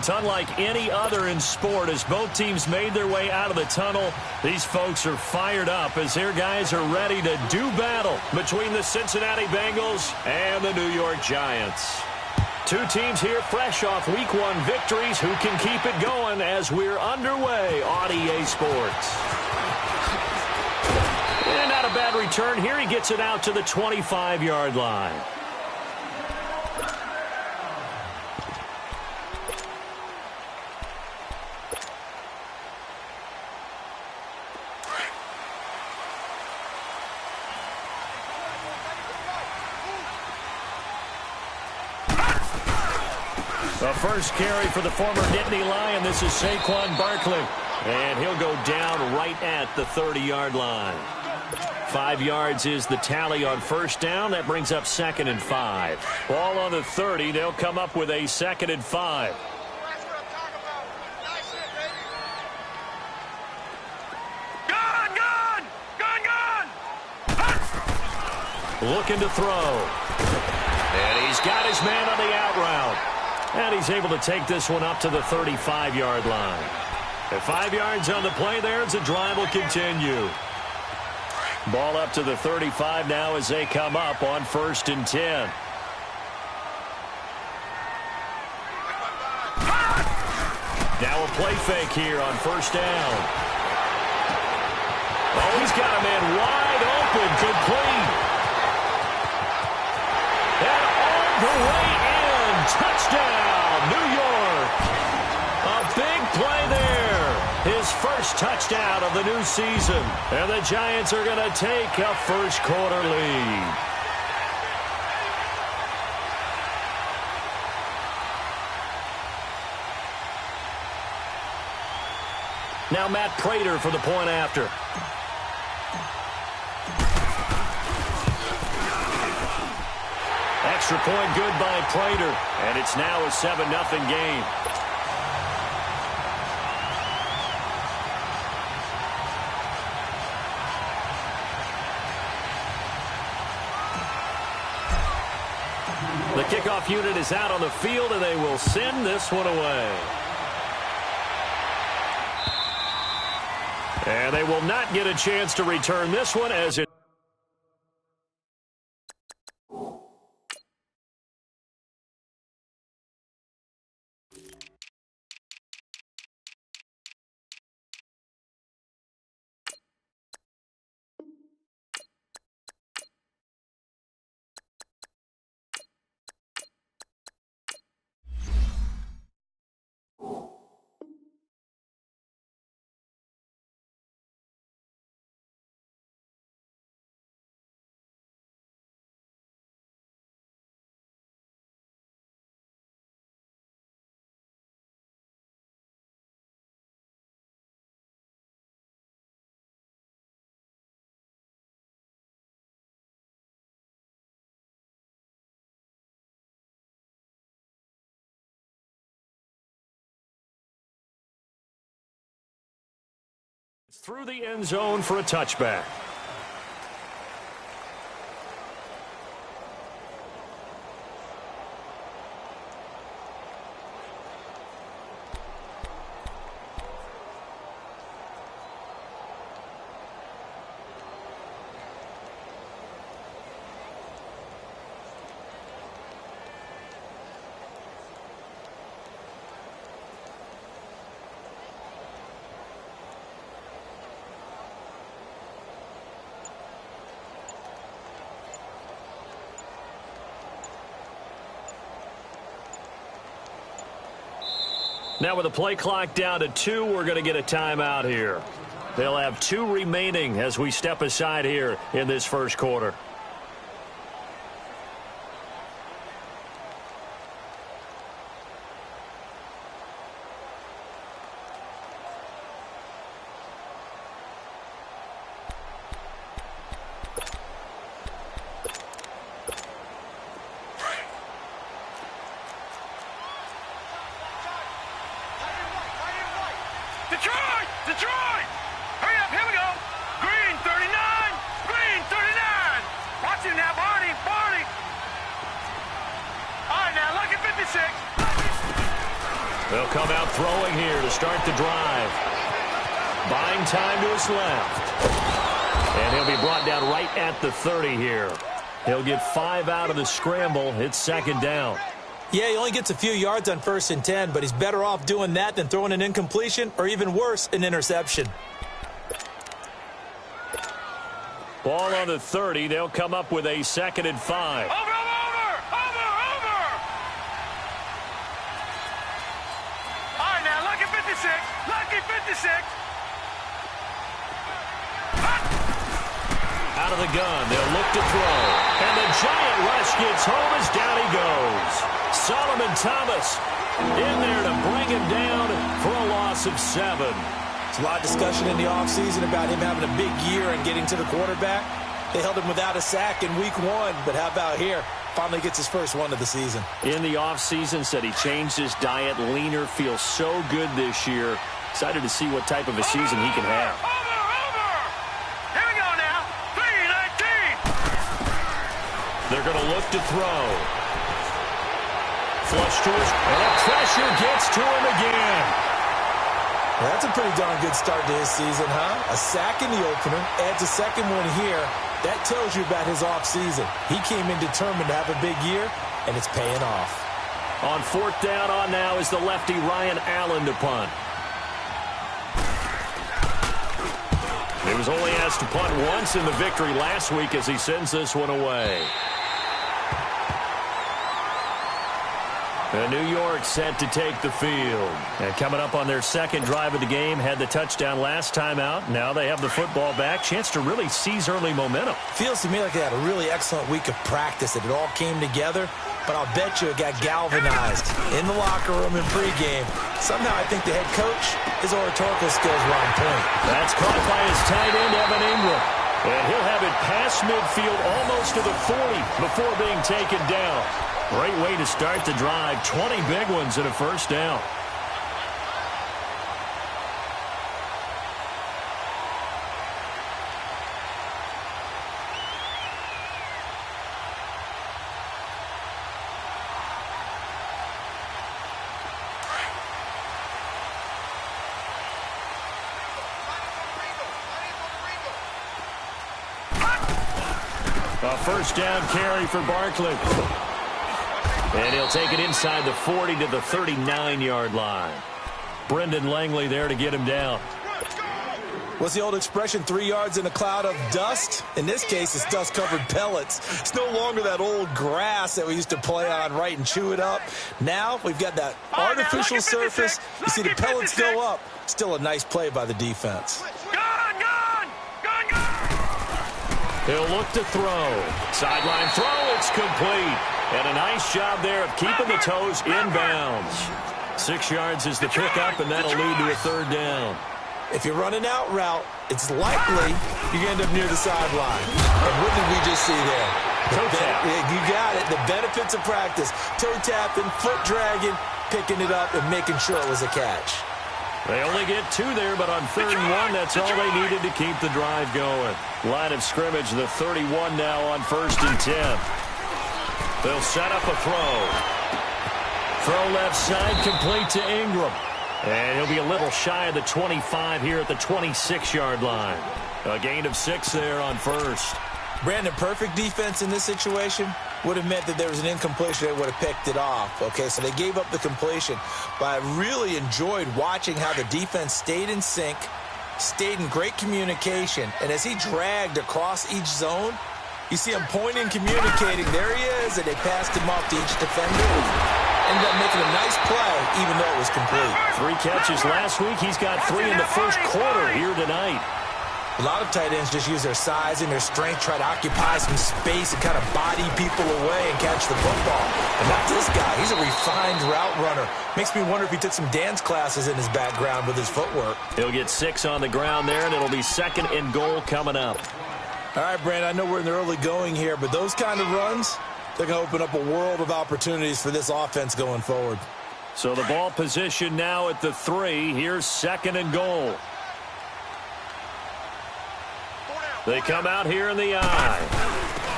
It's unlike any other in sport. As both teams made their way out of the tunnel, these folks are fired up as their guys are ready to do battle between the Cincinnati Bengals and the New York Giants. Two teams here fresh off Week 1 victories. Who can keep it going as we're underway on EA Sports? And not a bad return here. He gets it out to the 25-yard line. The first carry for the former Nittany Lion. This is Saquon Barkley. And he'll go down right at the 30-yard line. 5 yards is the tally on first down. That brings up 2nd and 5. Ball on the 30. They'll come up with a 2nd and 5. Looking to throw. And he's got his man on the out route. And he's able to take this one up to the 35-yard line. At 5 yards on the play there as the drive will continue. Ball up to the 35 now as they come up on 1st and 10. Now a play fake here on 1st down. Oh, he's got a man wide open, complete. And all the way in, touchdown, New York. A big play there. His first touchdown of the new season. And the Giants are going to take a first-quarter lead. Now Matt Prater for the point after. Extra point good by Prater. And it's now a 7-0 game. The kickoff unit is out on the field, and they will send this one away. And they will not get a chance to return this one as it. Through the end zone for a touchback. Now with the play clock down to 2, we're going to get a timeout here. They'll have 2 remaining as we step aside here in this first quarter. Detroit! Hurry up, here we go! Green 39! Green 39! Watch him now, Barney! All right, now, look at 56! They'll come out throwing here to start the drive. Buying time to his left. And he'll be brought down right at the 30 here. He'll get 5 out of the scramble. It's second down. Yeah, he only gets a few yards on 1st and 10, but he's better off doing that than throwing an incompletion or even worse, an interception. Ball on the 30. They'll come up with a 2nd and 5. Over! All right, now, lucky 56. Lucky 56. Out of the gun, they'll look to throw. And the giant rush gets home as down he goes. Solomon Thomas in there to bring him down for a loss of 7. There's a lot of discussion in the offseason about him having a big year and getting to the quarterback. They held him without a sack in week 1, but how about here? Finally gets his first one of the season. In the offseason, said he changed his diet, leaner, feels so good this year. Excited to see what type of a season he can have. Here we go now. 3-19. They're going to look to throw. Flush to his, and that pressure gets to him again. Well, that's a pretty darn good start to his season, huh? A sack in the opener, adds a second one here. That tells you about his offseason. He came in determined to have a big year, and it's paying off. On 4th down on now is the lefty Ryan Allen to punt. He was only asked to punt once in the victory last week as he sends this one away. And New York set to take the field. And coming up on their second drive of the game, had the touchdown last time out. Now they have the football back. Chance to really seize early momentum. Feels to me like they had a really excellent week of practice, that it all came together. But I'll bet you it got galvanized in the locker room in pregame. Somehow I think the head coach, his oratorical skills were on point. That's caught by his tight end, Evan Ingram. And he'll have it past midfield almost to the 40 before being taken down. Great way to start the drive. 20 big ones and a first down. A first down carry for Barkley. And he'll take it inside the 40 to the 39-yard line. Brendan Langley there to get him down. What's the old expression, 3 yards in a cloud of dust? In this case, it's dust-covered pellets. It's no longer that old grass that we used to play on, right, and chew it up. Now we've got that artificial surface. You see the pellets go up. Still a nice play by the defense. He'll look to throw. Sideline throw, it's complete. And a nice job there of keeping the toes inbounds. 6 yards is the pickup, and that'll lead to a third down. If you're running out route, it's likely you end up near the sideline. And what did we just see there? Toe tap. You got it. The benefits of practice. Toe tapping, foot dragging, picking it up, and making sure it was a catch. They only get 2 there, but on 3rd and 1, that's all they needed to keep the drive going. Line of scrimmage, the 31 now on 1st and 10. They'll set up a throw. Throw left side, complete to Ingram. And he'll be a little shy of the 25 here at the 26-yard line. A gain of 6 there on 1st. Brandon, perfect defense in this situation would have meant that there was an incompletion. They would have picked it off. Okay, so they gave up the completion. But I really enjoyed watching how the defense stayed in sync, stayed in great communication. And as he dragged across each zone, you see him pointing, communicating. There he is, and they passed him off to each defender. Ended up making a nice play, even though it was complete. 3 catches last week. He's got 3 in the first quarter here tonight. A lot of tight ends just use their size and their strength, try to occupy some space and kind of body people away and catch the football. And not this guy. He's a refined route runner. Makes me wonder if he took some dance classes in his background with his footwork. He'll get 6 on the ground there, and it'll be 2nd and goal coming up. All right, Brandon, I know we're in the early going here, but those kind of runs, they're going to open up a world of opportunities for this offense going forward. So the ball position now at the 3. Here's 2nd and goal. They come out here in the I.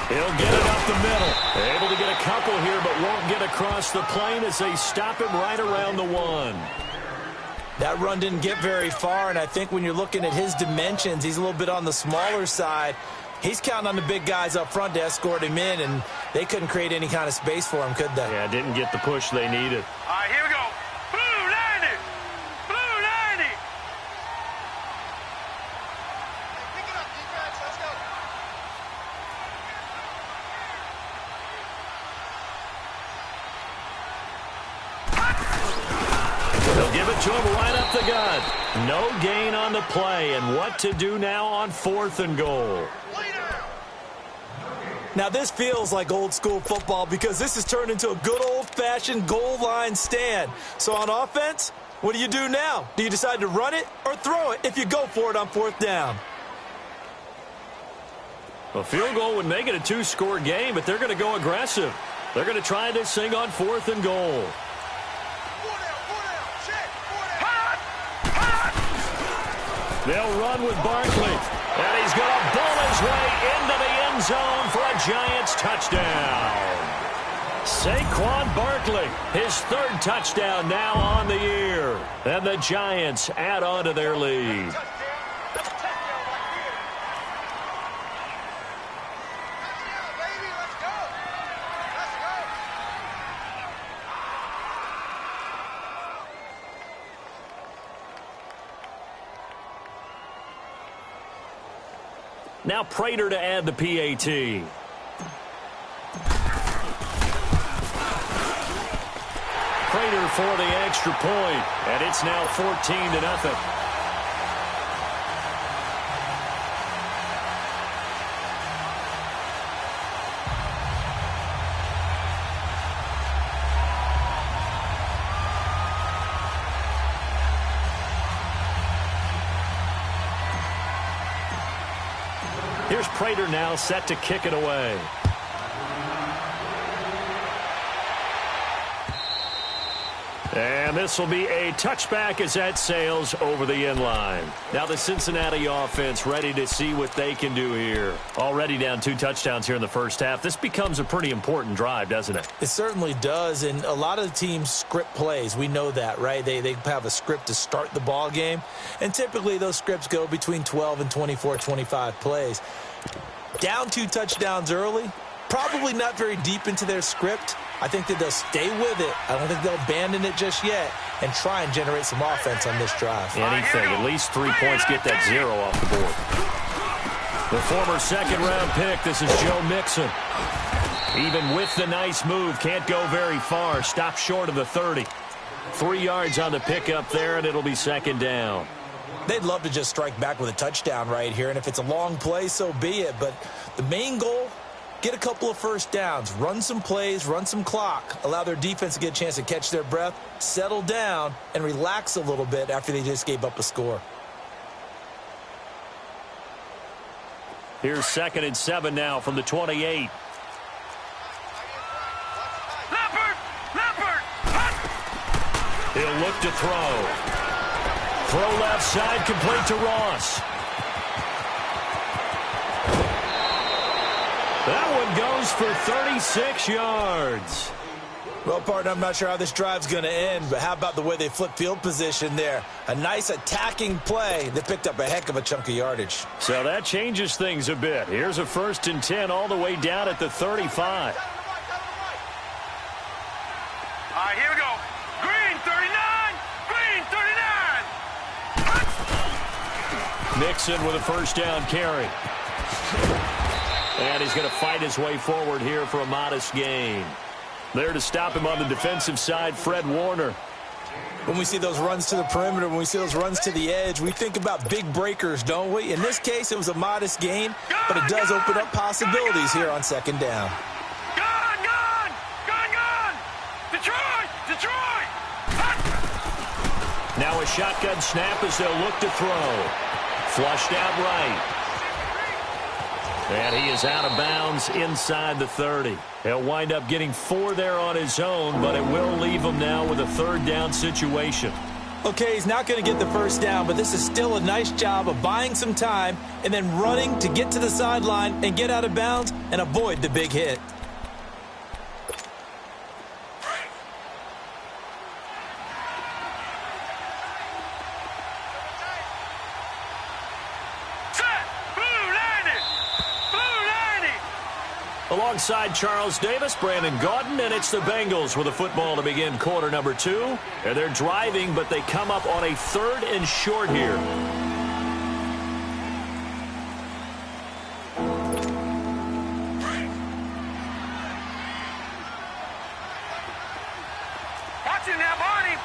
He'll get it up the middle. Able to get a couple here, but won't get across the plane as they stop him right around the 1. That run didn't get very far, and I think when you're looking at his dimensions, he's a little bit on the smaller side. He's counting on the big guys up front to escort him in, and they couldn't create any kind of space for him, could they? Yeah, didn't get the push they needed. All right, here we go. Blue 90. Blue 90. Pick it up, defense. Let's go. They'll give it to him right up the gut. No gain on the play, and what to do now on 4th and goal. Now, this feels like old-school football because this has turned into a good old-fashioned goal line stand. So on offense, what do you do now? Do you decide to run it or throw it if you go for it on 4th down? A field goal would make it a 2-score game, but they're going to go aggressive. They're going to try this thing on 4th and goal. They'll run with Barkley, and he's going to bull his way into the end zone for a Giants touchdown. Saquon Barkley, his 3rd touchdown now on the year, and the Giants add on to their lead. Now Prater to add the PAT. Prater for the extra point, and it's now 14-0. Here's Prater now set to kick it away. And this will be a touchback as that sails over the end line. Now the Cincinnati offense ready to see what they can do here. Already down 2 touchdowns here in the first half. This becomes a pretty important drive, doesn't it? It certainly does, and a lot of the teams script plays. We know that, right? They have a script to start the ball game, and typically those scripts go between 12 and 24, 25 plays. Down 2 touchdowns early, probably not very deep into their script. I think that they'll stay with it. I don't think they'll abandon it just yet and try and generate some offense on this drive. Anything, at least 3 points, get that 0 off the board. The former 2nd-round pick, this is Joe Mixon. Even with the nice move, can't go very far. Stop short of the 30. 3 yards on the pickup there, and it'll be 2nd down. They'd love to just strike back with a touchdown right here, and if it's a long play, so be it. But the main goal, get a couple of first downs, run some plays, run some clock, allow their defense to get a chance to catch their breath, settle down, and relax a little bit after they just gave up a score. Here's 2nd and 7 now from the 28. He'll look to throw. Throw left side, complete to Ross. That one goes for 36 yards. Well, partner, I'm not sure how this drive's going to end, but how about the way they flip field position there? A nice attacking play that picked up a heck of a chunk of yardage. So that changes things a bit. Here's a 1st and 10 all the way down at the 35. All right, here we go. Green 39. Green 39. Nixon with a 1st down carry. And he's going to fight his way forward here for a modest gain. There to stop him on the defensive side, Fred Warner. When we see those runs to the perimeter, when we see those runs to the edge, we think about big breakers, don't we? In this case, it was a modest gain, but it does open up possibilities here on 2nd down. Gone, gone, gone, gone. Detroit, Detroit. Now a shotgun snap as they'll look to throw. Flushed out right. And he is out of bounds inside the 30. He'll wind up getting 4 there on his own, but it will leave him now with a 3rd down situation. Okay, he's not going to get the 1st down, but this is still a nice job of buying some time and then running to get to the sideline and get out of bounds and avoid the big hit. Alongside Charles Davis, Brandon Gaudin, and it's the Bengals with a football to begin quarter number 2. And they're driving, but they come up on a 3rd and short here. Watch it now, Barney!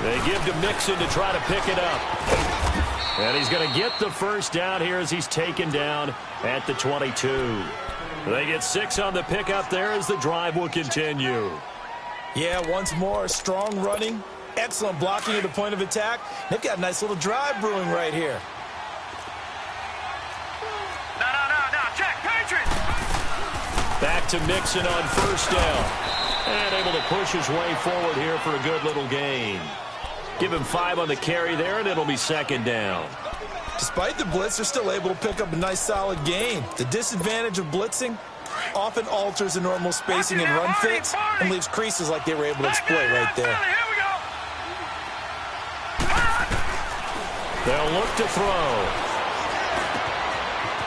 They give to Mixon to try to pick it up. And he's going to get the first down here as he's taken down at the 22. They get 6 on the pickup there as the drive will continue. Yeah, once more, strong running, excellent blocking at the point of attack. They've got a nice little drive brewing right here. No, check, Patriots! Back to Mixon on first down. And able to push his way forward here for a good little gain. Give him 5 on the carry there, and it'll be 2nd down. Despite the blitz, they're still able to pick up a nice, solid gain. The disadvantage of blitzing often alters the normal spacing and run fits and leaves creases like they were able to exploit right there. They'll look to throw.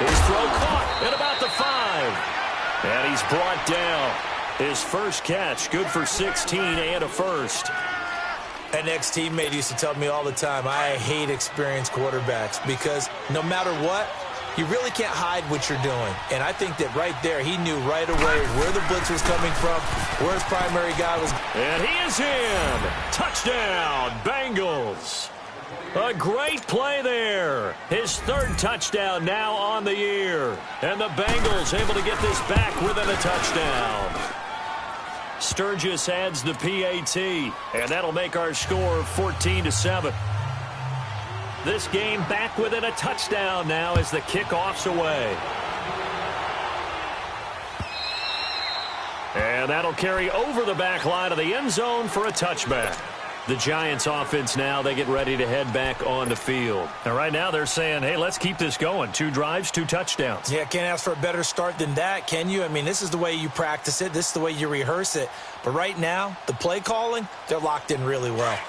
His throw caught at about the 5. And he's brought down. His first catch, good for 16 and a first. An ex-teammate used to tell me all the time, I hate experienced quarterbacks because no matter what, you really can't hide what you're doing. And I think that right there, he knew right away where the blitz was coming from, where his primary guy was. And he is in. Touchdown, Bengals. A great play there. His 3rd touchdown now on the year. And the Bengals able to get this back within a touchdown. Sturgis adds the PAT, and that'll make our score 14-7. This game back within a touchdown now as the kickoff's away. And that'll carry over the back line of the end zone for a touchback. The Giants offense now, they get ready to head back on the field. And right now they're saying, hey, let's keep this going. 2 drives, 2 touchdowns. Yeah, can't ask for a better start than that, can you? I mean, this is the way you practice it. This is the way you rehearse it. But right now, the play calling, they're locked in really well.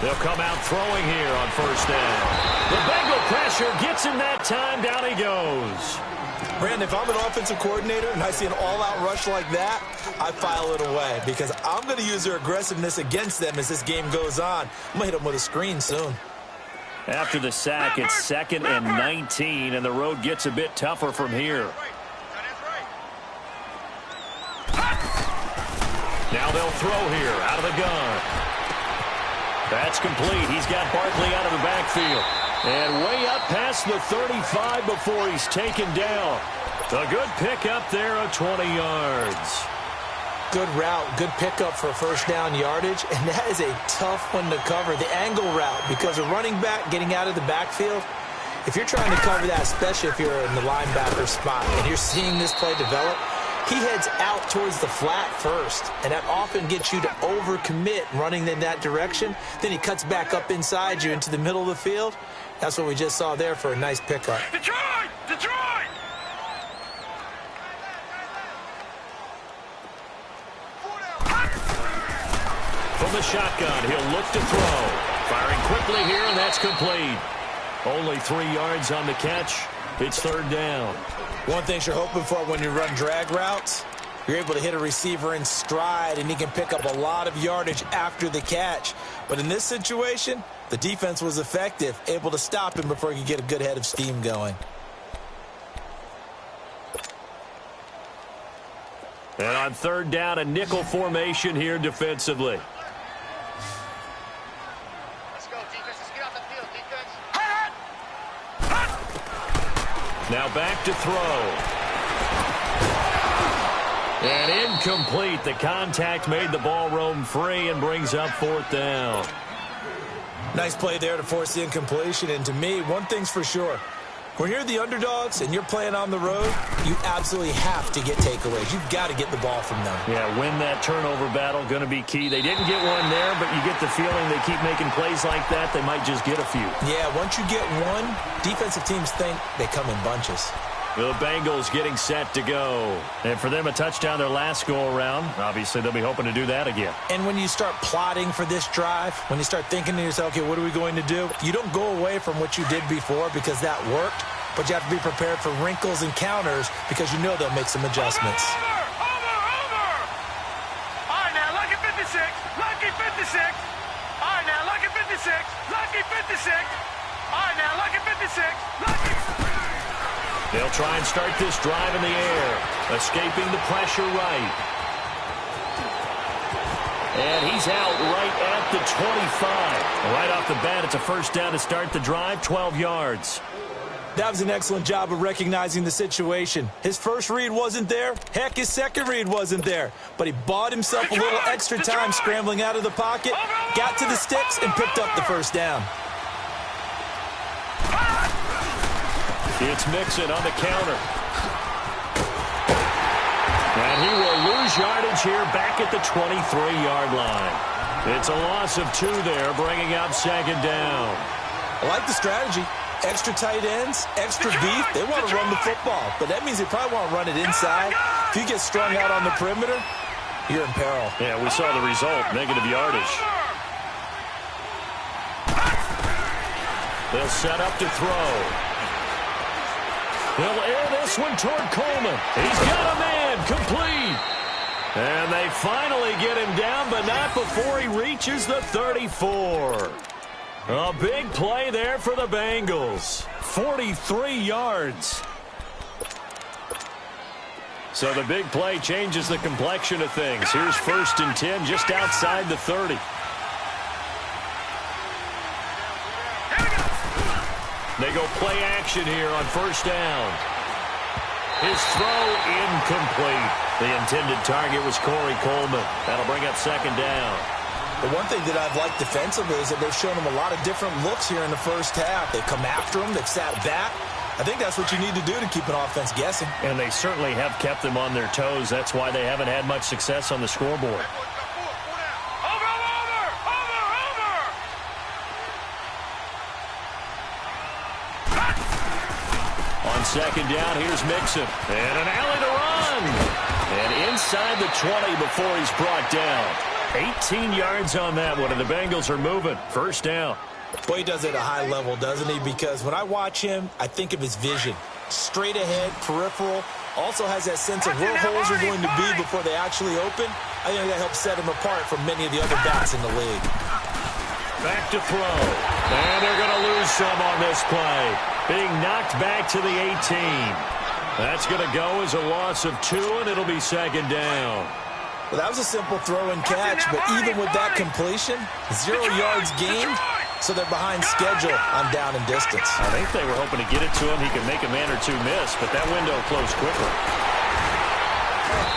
They'll come out throwing here on first down. The Bengal pressure gets him that time. Down he goes. Brandon, if I'm an offensive coordinator and I see an all-out rush like that, I file it away because I'm going to use their aggressiveness against them as this game goes on. I'm going to hit them with a screen soon. After the sack, it's 2nd and 19, and the road gets a bit tougher from here. Now they'll throw here out of the gun. That's complete. He's got Barkley out of the backfield. And way up past the 35 before he's taken down. A good pickup there of 20 yards. Good route, good pickup for first down yardage, and that is a tough one to cover. The angle route, because a running back getting out of the backfield, if you're trying to cover that, especially if you're in the linebacker spot and you're seeing this play develop, he heads out towards the flat first, and that often gets you to overcommit running in that direction. Then he cuts back up inside you into the middle of the field. That's what we just saw there for a nice pickup. Detroit! Detroit! From the shotgun, he'll look to throw. Firing quickly here, and that's complete. Only 3 yards on the catch. It's 3rd down. One thing you're hoping for when you run drag routes, you're able to hit a receiver in stride, and he can pick up a lot of yardage after the catch. But in this situation, the defense was effective, able to stop him before he could get a good head of steam going. And on 3rd down, a nickel formation here defensively. Let's go, defense. Let's get off the field, defense. Now back to throw. And incomplete. The contact made the ball roam free and brings up 4th down. Nice play there to force the incompletion. And to me, one thing's for sure. When you're the underdogs and you're playing on the road, you absolutely have to get takeaways. You've got to get the ball from them. Yeah, win that turnover battle, going to be key. They didn't get one there, but you get the feeling they keep making plays like that, they might just get a few. Yeah, once you get one, defensive teams think they come in bunches. The Bengals getting set to go. And for them, a touchdown their last go-around. Obviously, they'll be hoping to do that again. And when you start plotting for this drive, when you start thinking to yourself, okay, what are we going to do? You don't go away from what you did before because that worked, but you have to be prepared for wrinkles and counters because you know they'll make some adjustments. Over! All right, now, lucky 56. Lucky 56. All right, now, lucky 56. Lucky 56. All right, now, lucky 56. Lucky. They'll try and start this drive in the air, escaping the pressure right. And he's out right at the 25. Right off the bat, it's a first down to start the drive, 12 yards. That was an excellent job of recognizing the situation. His first read wasn't there. Heck, his second read wasn't there. But he bought himself a little extra time scrambling out of the pocket, got to the sticks, and picked up the first down. It's Mixon on the counter. And he will lose yardage here back at the 23-yard line. It's a loss of 2 there, bringing up second down. I like the strategy. Extra tight ends, extra beef. They want to run the football, but that means they probably want to run it inside. If you get strung out on the perimeter, you're in peril. Yeah, we saw the result, negative yardage. They'll set up to throw. They'll air this one toward Coleman. He's got a man, complete. And they finally get him down, but not before he reaches the 34. A big play there for the Bengals. 43 yards. So the big play changes the complexion of things. Here's 1st and 10 just outside the 30. They go play action here on first down. His throw incomplete. The intended target was Corey Coleman. That'll bring up second down. The one thing that I've liked defensively is that they've shown him a lot of different looks here in the first half. They've come after him. They've sat back. I think that's what you need to do to keep an offense guessing. And they certainly have kept them on their toes. That's why they haven't had much success on the scoreboard. On second down, here's Mixon. And an alley to run. And inside the 20 before he's brought down. 18 yards on that one, and the Bengals are moving. First down. Boy, he does it at a high level, doesn't he? Because when I watch him, I think of his vision. Straight ahead, peripheral. Also has that sense of where holes are going to be before they actually open. I think that helps set him apart from many of the other backs in the league. Back to throw. And they're going to lose some on this play. Being knocked back to the 18. That's going to go as a loss of 2, and it'll be second down. Well, that was a simple throw and catch, but even with that completion, 0 yards gained, so they're behind schedule on down and distance. I think they were hoping to get it to him. He could make a man or two miss, but that window closed quickly.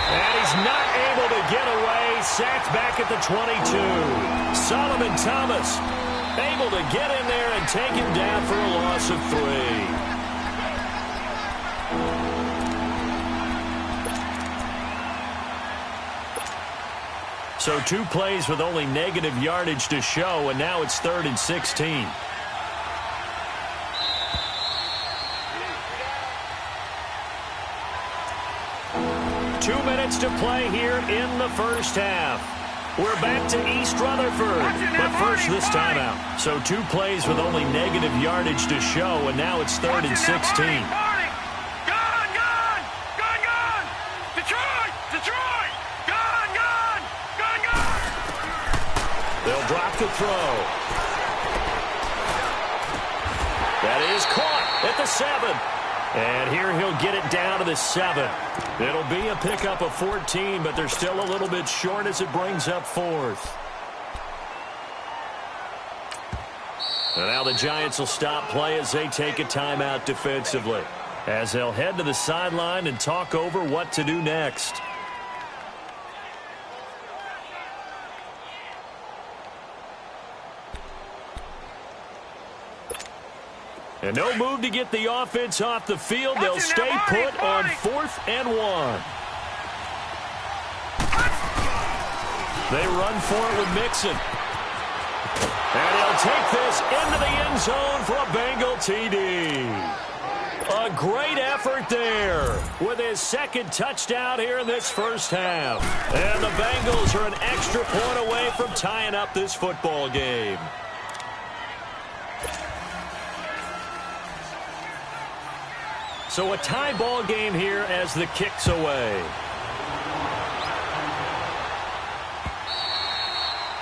And he's not able to get away. Sacked back at the 22. Solomon Thomas able to get in there and take him down for a loss of 3. So 2 plays with only negative yardage to show, and now it's 3rd and 16. Two minutes to play here in the first half. We're back to East Rutherford, but first this timeout. So 2 plays with only negative yardage to show, and now it's 3rd and 16. They'll drop the throw. That is caught at the 7. And here he'll get it down to the 7. It'll be a pickup of 14, but they're still a little bit short as it brings up 4th. And now the Giants will stop play as they take a timeout defensively, as they'll head to the sideline and talk over what to do next. And no move to get the offense off the field. They'll stay put on 4th and 1. They run for it with Mixon. And he'll take this into the end zone for a Bengal TD. A great effort there with his second touchdown here in this first half. And the Bengals are an extra point away from tying up this football game. So a tie ball game here as the kick's away.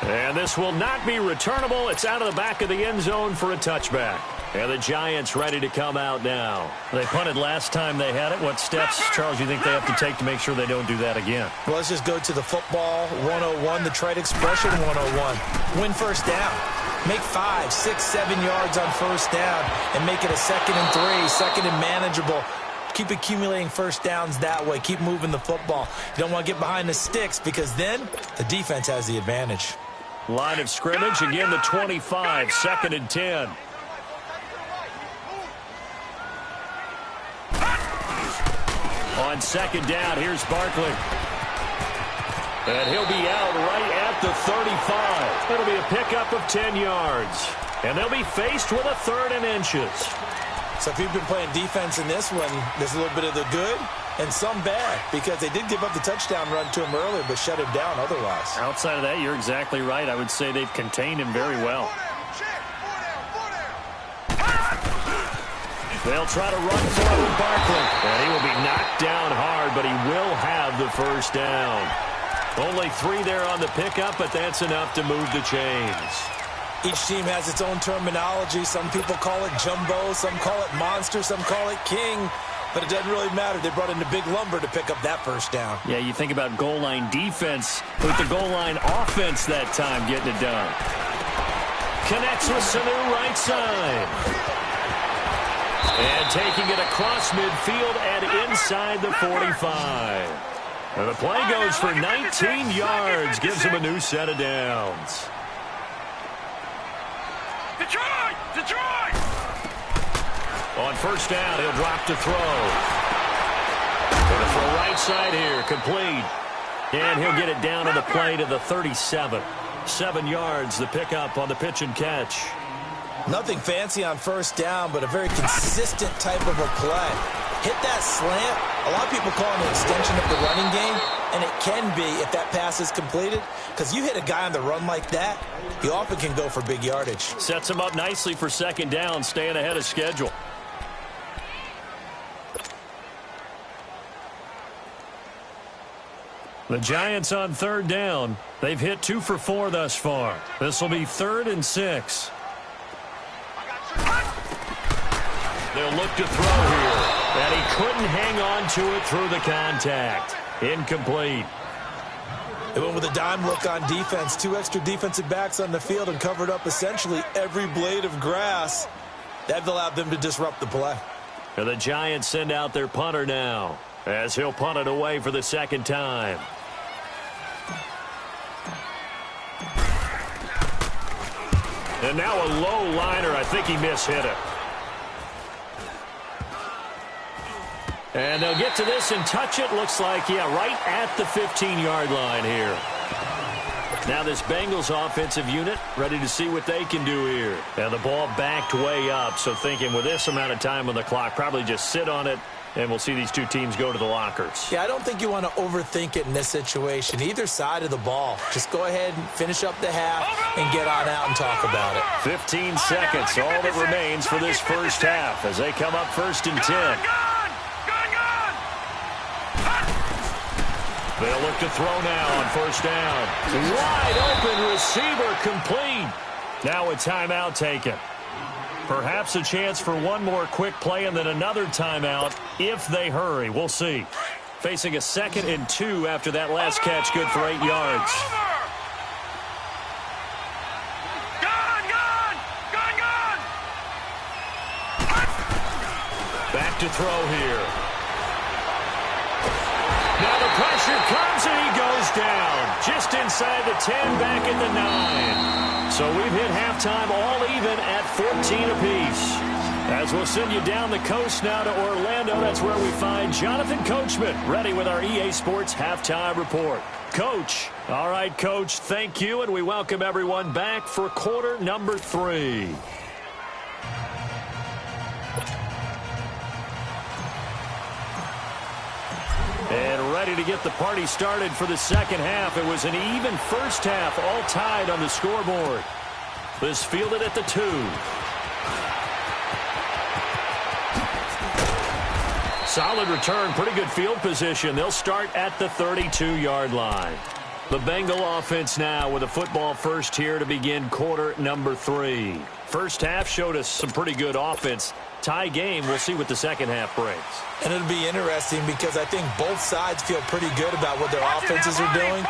And this will not be returnable. It's out of the back of the end zone for a touchback. And the Giants ready to come out now. They punted last time they had it. What steps, Charles, you think they have to take to make sure they don't do that again? Well, let's just go to the football 101, the trade expression 101. Win first down. Make 5, 6, 7 yards on first down and make it a 2nd and 3, second and manageable. Keep accumulating first downs that way. Keep moving the football. You don't want to get behind the sticks because then the defense has the advantage. Line of scrimmage, again the 25, 2nd and 10. On 2nd down, here's Barkley. And he'll be out right at the 35. It'll be a pickup of 10 yards. And they'll be faced with a 3rd and inches. So if you've been playing defense in this one, there's a little bit of the good and some bad because they did give up the touchdown run to him earlier but shut him down otherwise. Outside of that, you're exactly right. I would say they've contained him very well. They'll try to run for it with Barkley. And he will be knocked down hard, but he will have the first down. Only 3 there on the pickup, but that's enough to move the chains. Each team has its own terminology. Some people call it jumbo, some call it monster, some call it king. But it doesn't really matter. They brought in the big lumber to pick up that first down. Yeah, you think about goal line defense with the goal line offense that time getting it done. Connects with Sanu right side. And taking it across midfield and inside the 45. And the play goes for 19 yards. Gives him a new set of downs. Detroit! Detroit! On first down, he'll drop to throw. Gonna throw right side here, complete. And he'll get it down on the play to the 37. 7 yards, the pickup on the pitch and catch. Nothing fancy on first down, but a very consistent type of a play. Hit that slant. A lot of people call it an extension of the running game, and it can be if that pass is completed, because you hit a guy on the run like that, he often can go for big yardage. Sets him up nicely for 2nd down, staying ahead of schedule. The Giants on 3rd down. They've hit 2 for 4 thus far. This will be 3rd and 6. They'll look to throw here. And he couldn't hang on to it through the contact. Incomplete. They went with a dime look on defense. 2 extra defensive backs on the field and covered up essentially every blade of grass. That allowed them to disrupt the play. And the Giants send out their punter now as he'll punt it away for the 2nd time. And now a low liner. I think he mishit it. And they'll get to this and touch it. Looks like, yeah, right at the 15-yard line here. Now this Bengals offensive unit ready to see what they can do here. And the ball backed way up, so thinking with this amount of time on the clock, probably just sit on it, and we'll see these 2 teams go to the lockers. Yeah, I don't think you want to overthink it in this situation. Either side of the ball. Just go ahead and finish up the half and get on out and talk about it. 15 seconds, all that remains for this first half as they come up 1st and 10. They'll look to throw now on first down. Wide open receiver complete. Now a timeout taken. Perhaps a chance for one more quick play and then another timeout if they hurry. We'll see. Facing a 2nd and 2 after that last catch, good for 8 yards. Back to throw here. Now the pressure comes and he goes down. Just inside the 10, back at the 9. So we've hit halftime all even at 14 apiece. As we'll send you down the coast now to Orlando, that's where we find Jonathan Coachman, ready with our EA Sports Halftime Report. Coach. All right, Coach, thank you, and we welcome everyone back for quarter number 3. And ready to get the party started for the second half. It was an even first half, all tied on the scoreboard. This fielded at the 2. Solid return, pretty good field position. They'll start at the 32-yard line. The Bengal offense now with a football first here to begin quarter number 3. First half showed us some pretty good offense. Tie game, we'll see what the second half brings. And it'll be interesting because I think both sides feel pretty good about what their offenses are doing.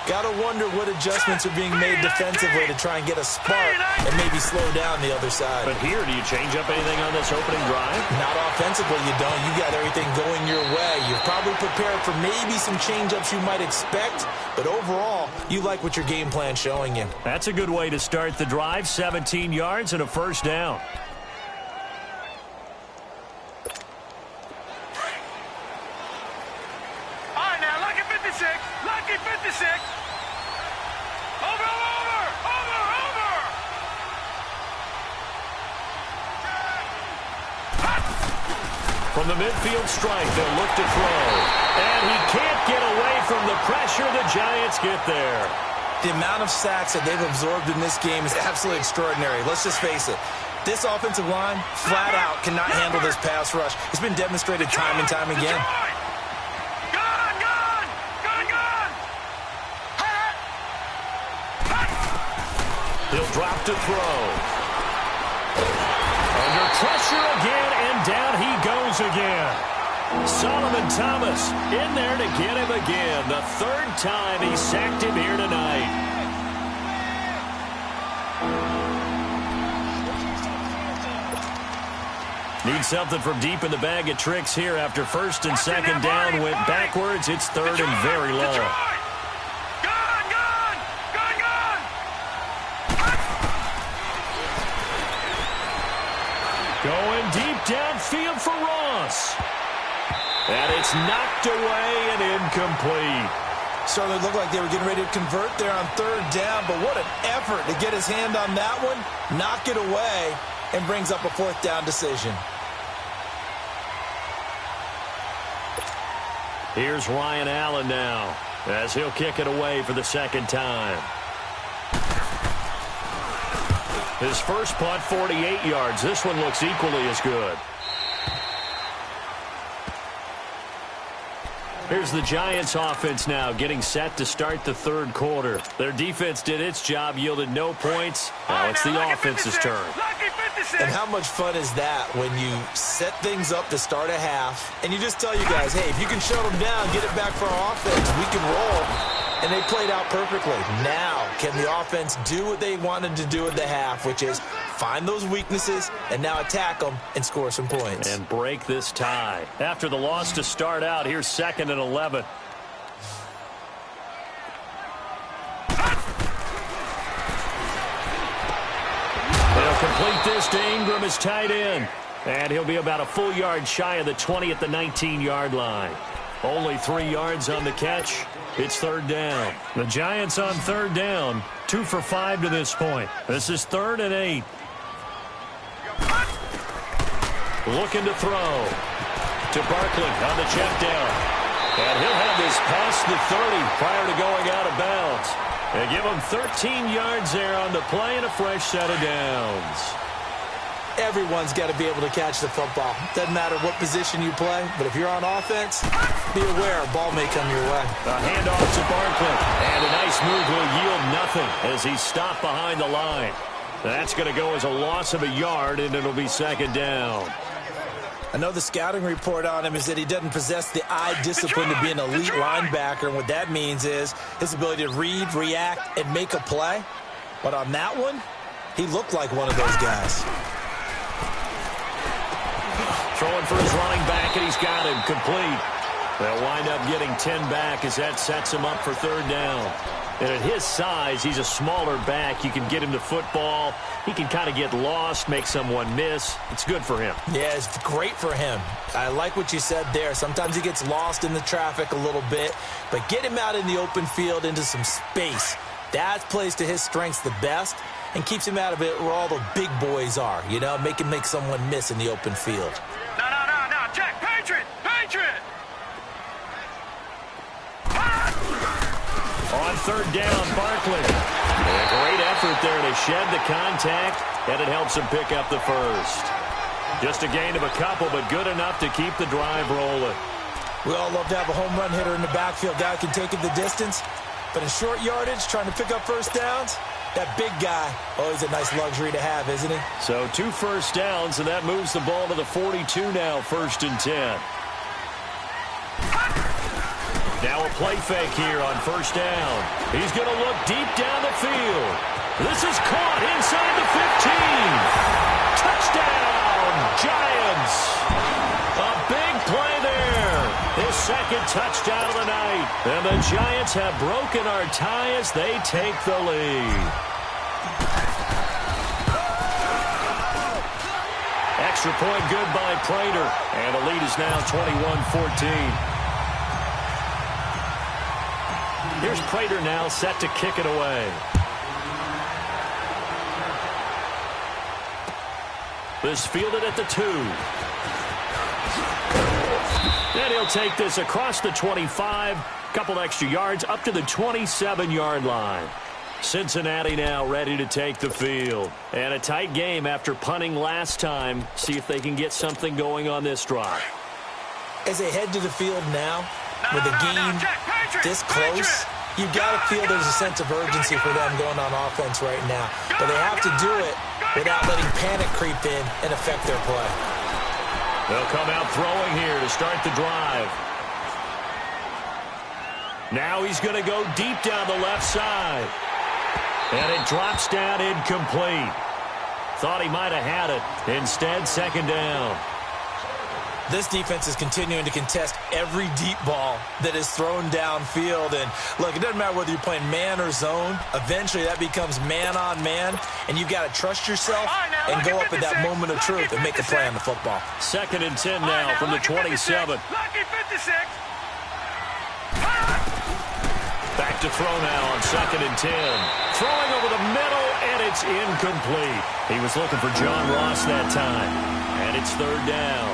Got to wonder what adjustments are being made defensively to try and get a spark and maybe slow down the other side. But here, do you change up anything on this opening drive? Not offensively, you don't. You got everything going your way. You're probably prepared for maybe some change-ups you might expect, but overall, you like what your game plan's showing you. That's a good way to start the drive. 17 yards and a first down. Lucky 56. Over. From the midfield strike, they'll look to throw. And he can't get away from the pressure. The Giants get there. The amount of sacks that they've absorbed in this game is absolutely extraordinary. Let's just face it. This offensive line, flat out, cannot handle this pass rush. It's been demonstrated time and time again. He'll drop to throw. Under pressure again, and down he goes again. Solomon Thomas in there to get him again. The third time he sacked him here tonight. Need something from deep in the bag of tricks here after first and second down went backwards. It's third and very long. Going deep downfield for Ross. And it's knocked away and incomplete. Certainly looked like they were getting ready to convert there on third down, but what an effort to get his hand on that one, knock it away, and brings up a fourth down decision. Here's Ryan Allen now, as he'll kick it away for the second time. His first punt, 48 yards. This one looks equally as good. Here's the Giants offense now getting set to start the third quarter. Their defense did its job, yielded no points. Now it's the offense's turn. And how much fun is that when you set things up to start a half and you just tell you guys, hey, if you can shut them down, get it back for our offense, we can roll. And they played out perfectly. Now, can the offense do what they wanted to do at the half, which is find those weaknesses and now attack them and score some points. And break this tie. After the loss to start out, here's 2nd and 11. They'll complete this to Ingram as tight end. And he'll be about a full yard shy of the 20 at the 19-yard line. Only 3 yards on the catch. It's third down. The Giants on third down, 2 for 5 to this point. This is 3rd and 8. Looking to throw to Barkley on the check down. And he'll have this past the 30 prior to going out of bounds. They give him 13 yards there on the play and a fresh set of downs. Everyone's got to be able to catch the football. Doesn't matter what position you play, but if you're on offense, be aware a ball may come your way. A handoff to Barkley. And a nice move will yield nothing as he's stopped behind the line. That's going to go as a loss of a yard, and it'll be second down. I know the scouting report on him is that he doesn't possess the eye discipline to be an elite linebacker, and what that means is his ability to read, react, and make a play. But on that one, he looked like one of those guys. Throwing for his running back, and he's got him complete. They'll wind up getting 10 back as that sets him up for third down. And at his size, he's a smaller back. You can get him the football. He can kind of get lost, make someone miss. It's good for him. Yeah, it's great for him. I like what you said there. Sometimes he gets lost in the traffic a little bit, but get him out in the open field into some space. That plays to his strengths the best and keeps him out of it where all the big boys are, you know, make someone miss in the open field. No, Jack, Patriot! On third down, Barkley. A great effort there to shed the contact, and it helps him pick up the first. Just a gain of a couple, but good enough to keep the drive rolling. We all love to have a home run hitter in the backfield. Guy can take it the distance, but in short yardage, trying to pick up first downs, that big guy, always a nice luxury to have, isn't he? So 2 first downs, and that moves the ball to the 42 now, 1st and 10. Now a play fake here on first down. He's going to look deep down the field. This is caught inside the 15. Touchdown, Giants. A big play there. His second touchdown of the night. And the Giants have broken our tie as they take the lead. Extra point good by Prater. And the lead is now 21-14. Here's Prater now set to kick it away. This fielded at the 2. And he'll take this across the 25. Couple extra yards up to the 27-yard line. Cincinnati now ready to take the field. And a tight game after punting last time. See if they can get something going on this drive. As they head to the field now, with the game this close, you've got to feel there's a sense of urgency for them going on offense right now. But they have to do it without letting panic creep in and affect their play. They'll come out throwing here to start the drive. Now he's going to go deep down the left side. And it drops down incomplete. Thought he might have had it. Instead, 2nd down. This defense is continuing to contest every deep ball that is thrown downfield. And, look, it doesn't matter whether you're playing man or zone. Eventually, that becomes man-on-man, and you've got to trust yourself and go up at that moment of truth and make a play on the football. 2nd and 10 now from the 27. Lucky 56. Back to throw now on 2nd and 10. Throwing over the middle, and it's incomplete. He was looking for John Ross that time. And it's 3rd down.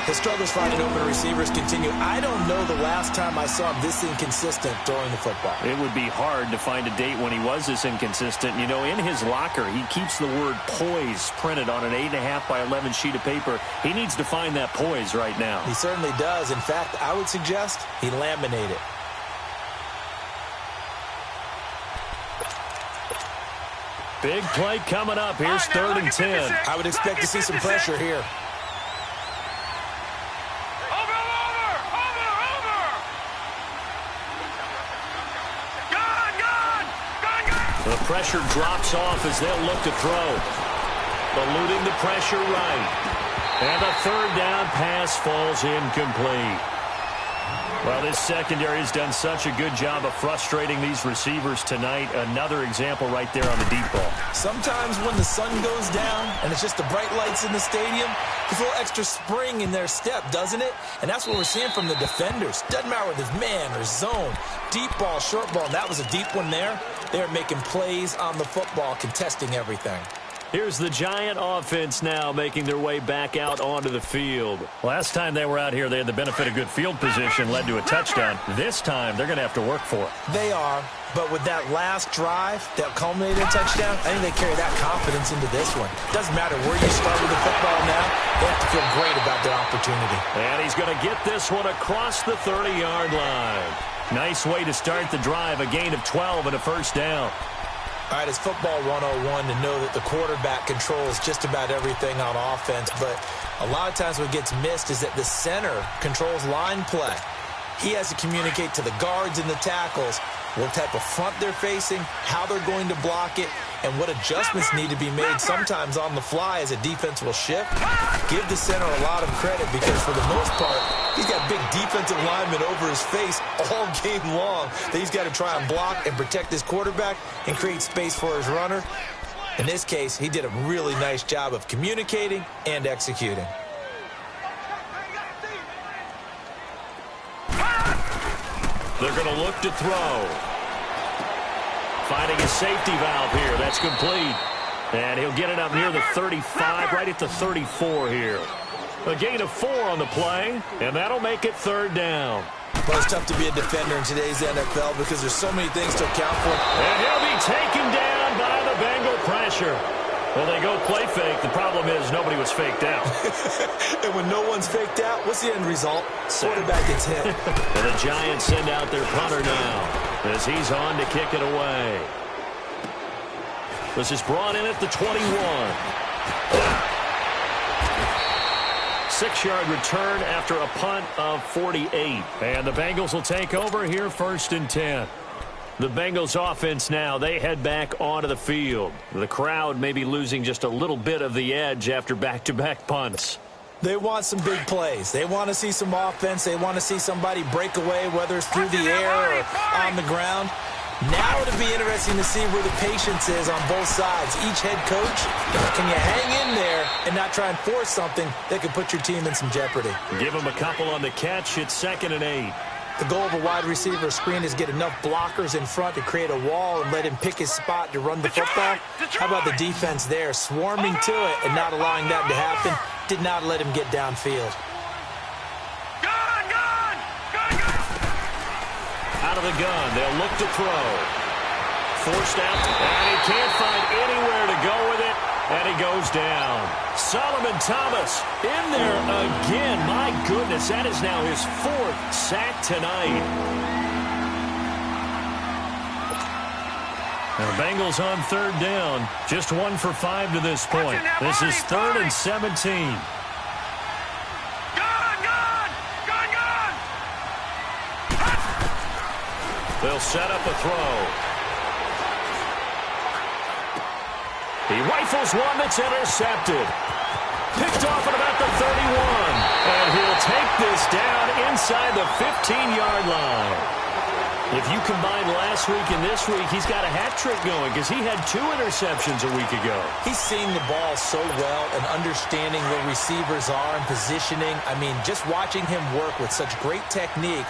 His struggles finding open receivers continue. I don't know the last time I saw him this inconsistent throwing the football. It would be hard to find a date when he was this inconsistent. You know, in his locker, he keeps the word poise printed on an 8.5 by 11 sheet of paper. He needs to find that poise right now. He certainly does. In fact, I would suggest he laminate it. Big play coming up. Here's 3rd and 10. I would expect to see some pressure here. The pressure drops off as they'll look to throw. Eluding the pressure right. And the 3rd down pass falls incomplete. Well, this secondary has done such a good job of frustrating these receivers tonight. Another example right there on the deep ball. Sometimes when the sun goes down and it's just the bright lights in the stadium, there's a little extra spring in their step, doesn't it? And that's what we're seeing from the defenders. Doesn't matter whether it's man or zone, deep ball, short ball. And that was a deep one there. They're making plays on the football, contesting everything. Here's the Giant offense now making their way back out onto the field. Last time they were out here, they had the benefit of good field position, led to a touchdown. This time, they're going to have to work for it. They are, but with that last drive that culminated in a touchdown, I think they carry that confidence into this one. Doesn't matter where you start with the football now, they have to feel great about their opportunity. And he's going to get this one across the 30-yard line. Nice way to start the drive, a gain of 12 and a first down. All right, it's football 101 to know that the quarterback controls just about everything on offense, but a lot of times what gets missed is that the center controls line play. He has to communicate to the guards and the tackles what type of front they're facing, how they're going to block it, and what adjustments need to be made sometimes on the fly as a defense will shift. Give the center a lot of credit because for the most part, he's got big defensive linemen over his face all game long that he's got to try and block and protect his quarterback and create space for his runner. In this case, he did a really nice job of communicating and executing. They're going to look to throw. Finding a safety valve here. That's complete. And he'll get it up near the 35, right at the 34 here. A gain of 4 on the play, and that'll make it 3rd down. Well, it's tough to be a defender in today's NFL because there's so many things to account for. And he'll be taken down by the Bengal pressure. Well, they go play fake. The problem is nobody was faked out. And when no one's faked out, what's the end result? Quarterback gets hit. And the Giants send out their punter now as he's on to kick it away. This is brought in at the 21. 6-yard return after a punt of 48. And the Bengals will take over here 1st and 10. The Bengals offense now, they head back onto the field. The crowd may be losing just a little bit of the edge after back-to-back punts. They want some big plays. They want to see some offense. They want to see somebody break away, whether it's through the air or on the ground. Now it'll be interesting to see where the patience is on both sides. Each head coach, can you hang in there and not try and force something that could put your team in some jeopardy? Give them a couple on the catch. It's 2nd and 8. The goal of a wide receiver screen is get enough blockers in front to create a wall and let him pick his spot to run the football. How about the defense there, swarming to it and not allowing that to happen? Did not let him get downfield. Out of the gun, they'll look to throw. Forced out, and he can't find anywhere to go with it, and he goes down. Solomon Thomas in there again. My goodness, that is now his 4th sack tonight. The Bengals on 3rd down. Just 1 for 5 to this point. This is 3rd and 17. They'll set up a throw. He rifles one that's intercepted. Picked off at about the 31. And he'll take this down inside the 15-yard line. If you combine last week and this week, he's got a hat trick going because he had 2 interceptions a week ago. He's seeing the ball so well and understanding where receivers are and positioning. I mean, just watching him work with such great technique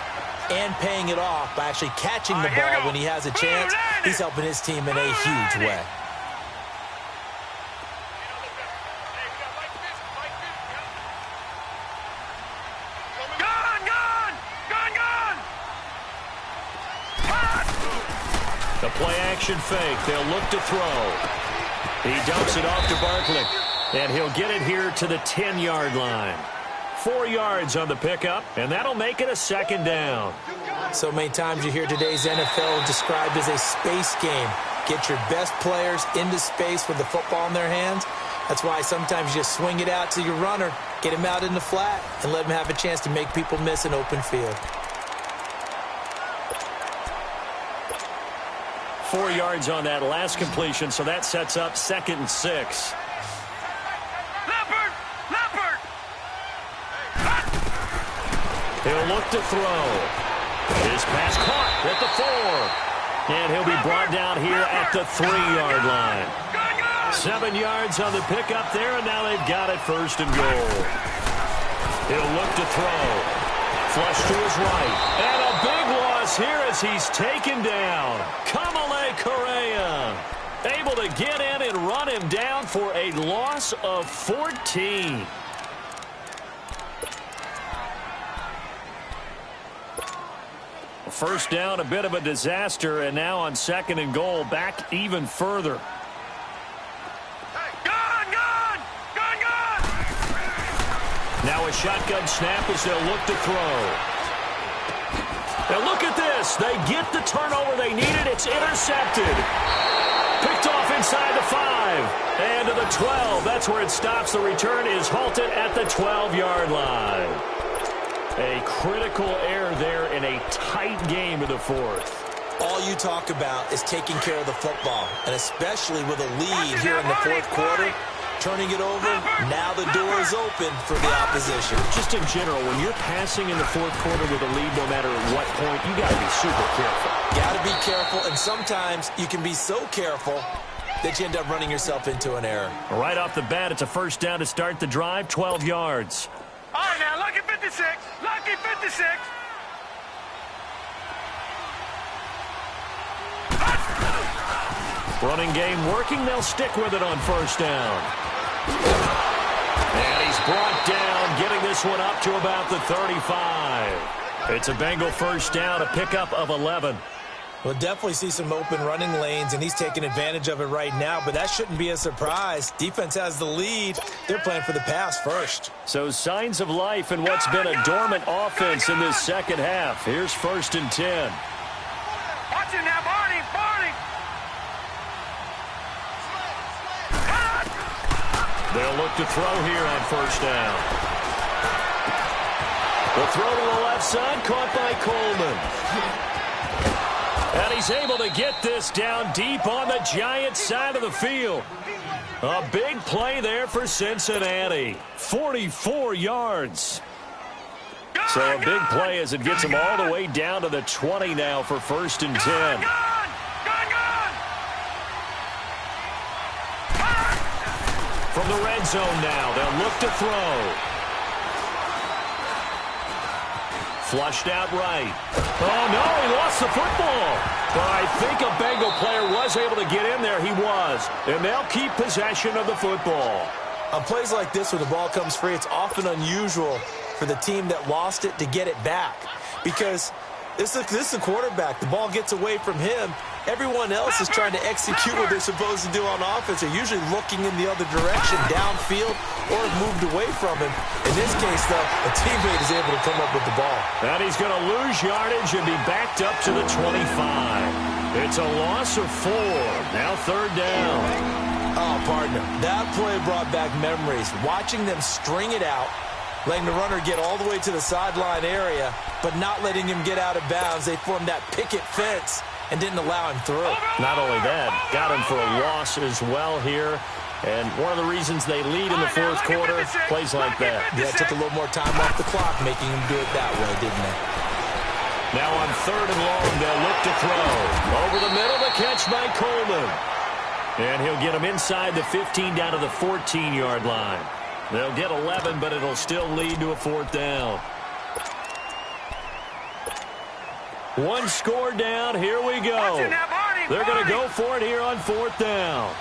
and paying it off by actually catching the ball when he has a chance, he's helping his team in a huge way. The play-action fake. They'll look to throw. He dumps it off to Barkley, and he'll get it here to the 10-yard line. 4 yards on the pickup, and that'll make it a 2nd down. So many times you hear today's NFL described as a space game. Get your best players into space with the football in their hands. That's why sometimes you just swing it out to your runner, get him out in the flat, and let him have a chance to make people miss an open field. 4 yards on that last completion, so that sets up 2nd and 6. He'll look to throw. His pass caught at the 4. And he'll be brought down here at the 3-yard line. 7 yards on the pickup there, and now they've got it 1st and goal. He'll look to throw. Flush to his right. And a big loss here as he's taken down. Kamale Correa able to get in and run him down for a loss of 14. First down, a bit of a disaster, and now on 2nd and goal, back even further. Now a shotgun snap as they'll look to throw. Now look at this. They get the turnover they needed. It's intercepted. Picked off inside the 5. And to the 12. That's where it stops. The return is halted at the 12-yard line. A critical error there in a tight game in the 4th. all you talk about is taking care of the football, and especially with a lead here in the fourth quarter, turning it over, now the door is open for the opposition. Just in general, when you're passing in the fourth quarter with a lead, no matter at what point, you got to be super careful. Got to be careful, and sometimes you can be so careful that you end up running yourself into an error. Right off the bat, it's a first down to start the drive, 12 yards. All right, now, lucky 56. Lucky 56. Running game working. They'll stick with it on first down. And he's brought down, getting this one up to about the 35. It's a Bengal first down, a pickup of 11. We'll definitely see some open running lanes, and he's taking advantage of it right now, but that shouldn't be a surprise. Defense has the lead. They're playing for the pass first. So signs of life in what's been a dormant offense in this second half. Here's 1st and 10. Watch it now, Barney. Barney. They'll look to throw here on first down. The throw to the left side, caught by Coleman. And he's able to get this down deep on the Giants' side of the field. A big play there for Cincinnati. 44 yards. So a big play as it gets him all the way down to the 20 now for 1st and 10. From the red zone now, they'll look to throw. Flushed out right. Oh, no, he lost the football. But I think a Bengal player was able to get in there. He was. And they'll keep possession of the football. On plays like this where the ball comes free, it's often unusual for the team that lost it to get it back. Because this is a quarterback. The ball gets away from him. Everyone else is trying to execute what they're supposed to do on offense. They're usually looking in the other direction, downfield, or have moved away from him. In this case, though, a teammate is able to come up with the ball. And he's going to lose yardage and be backed up to the 25. It's a loss of 4. Now 3rd down. Oh, partner, that play brought back memories. Watching them string it out, letting the runner get all the way to the sideline area, but not letting him get out of bounds. They formed that picket fence and didn't allow him through. Not only that, got him for a loss as well here. And one of the reasons they lead in the fourth quarter, plays like that. Yeah, it took a little more time off the clock, making him do it that way, didn't they? Now on 3rd and long, they'll look to throw. Over the middle, the catch by Coleman. And he'll get him inside the 15 down to the 14-yard line. They'll get 11, but it'll still lead to a 4th down. One score down. Here we go. They're going to go for it here on 4th down.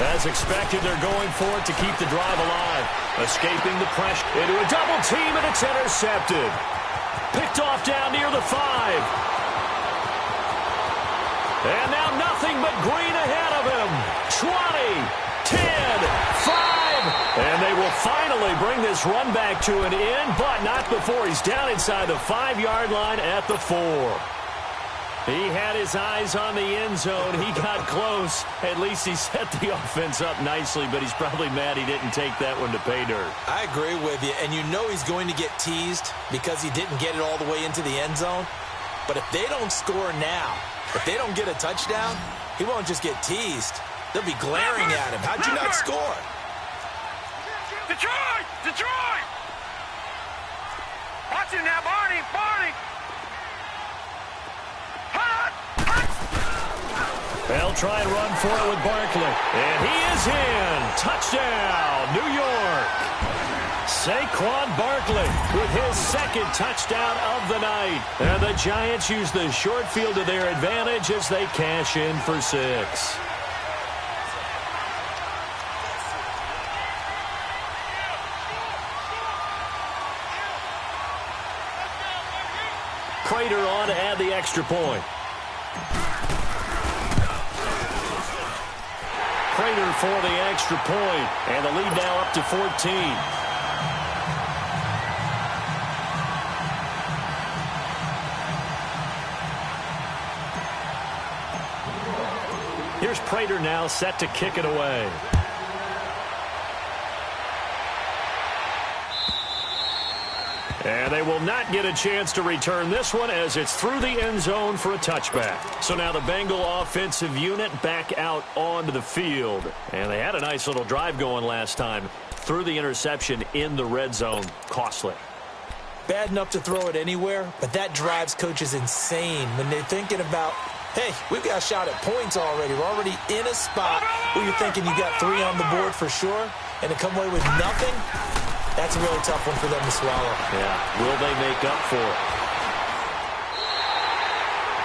As expected, they're going for it to keep the drive alive. Escaping the pressure into a double team, and it's intercepted. Picked off down near the 5. And now nothing but green ahead of him. 20, 10, 5. And they will finally bring this run back to an end, but not before he's down inside the 5-yard line at the 4. He had his eyes on the end zone. He got close. At least he set the offense up nicely, but he's probably mad he didn't take that one to pay dirt. I agree with you, and you know he's going to get teased because he didn't get it all the way into the end zone. But if they don't score now, if they don't get a touchdown, he won't just get teased. They'll be glaring at him. How'd you not score? Detroit! Detroit! Watch it now, Barney! Barney! They'll try and run for it with Barkley. And he is in. Touchdown, New York. Saquon Barkley with his 2nd touchdown of the night. And the Giants use the short field to their advantage as they cash in for 6. Prater on to add the extra point. Prater for the extra point, and the lead now up to 14. Here's Prater now set to kick it away. And they will not get a chance to return this one as it's through the end zone for a touchback. So now the Bengal offensive unit back out onto the field. And they had a nice little drive going last time. Through the interception in the red zone. Costly. Bad enough to throw it anywhere, but that drives coaches insane when they're thinking about, hey, we've got a shot at points already. We're already in a spot where you're thinking you got 3 on the board for sure, and to come away with nothing, that's a really tough one for them to swallow. Yeah, will they make up for it?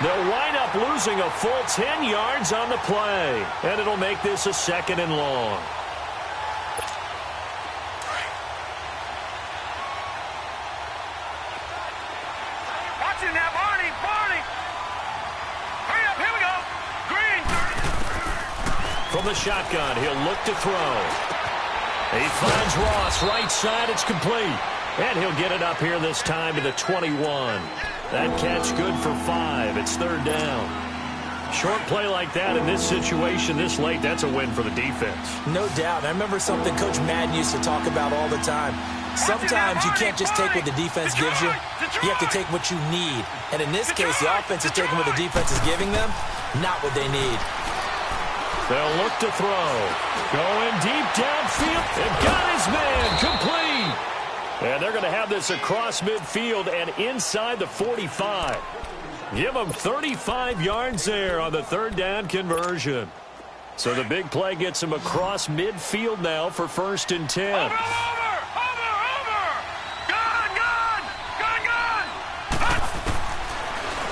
They'll wind up losing a full 10 yards on the play, and it'll make this a 2nd and long. From the shotgun, he'll look to throw. He finds Ross, right side, it's complete. And he'll get it up here this time to the 21. That catch good for 5. It's 3rd down. Short play like that in this situation this late, that's a win for the defense. No doubt. I remember something Coach Madden used to talk about all the time. Sometimes you can't just take what the defense gives you. You have to take what you need. And in this case, the offense is taking what the defense is giving them, not what they need. They'll look to throw. Going deep downfield. And got his man complete. And they're going to have this across midfield and inside the 45. Give them 35 yards there on the 3rd down conversion. So the big play gets them across midfield now for 1st and 10.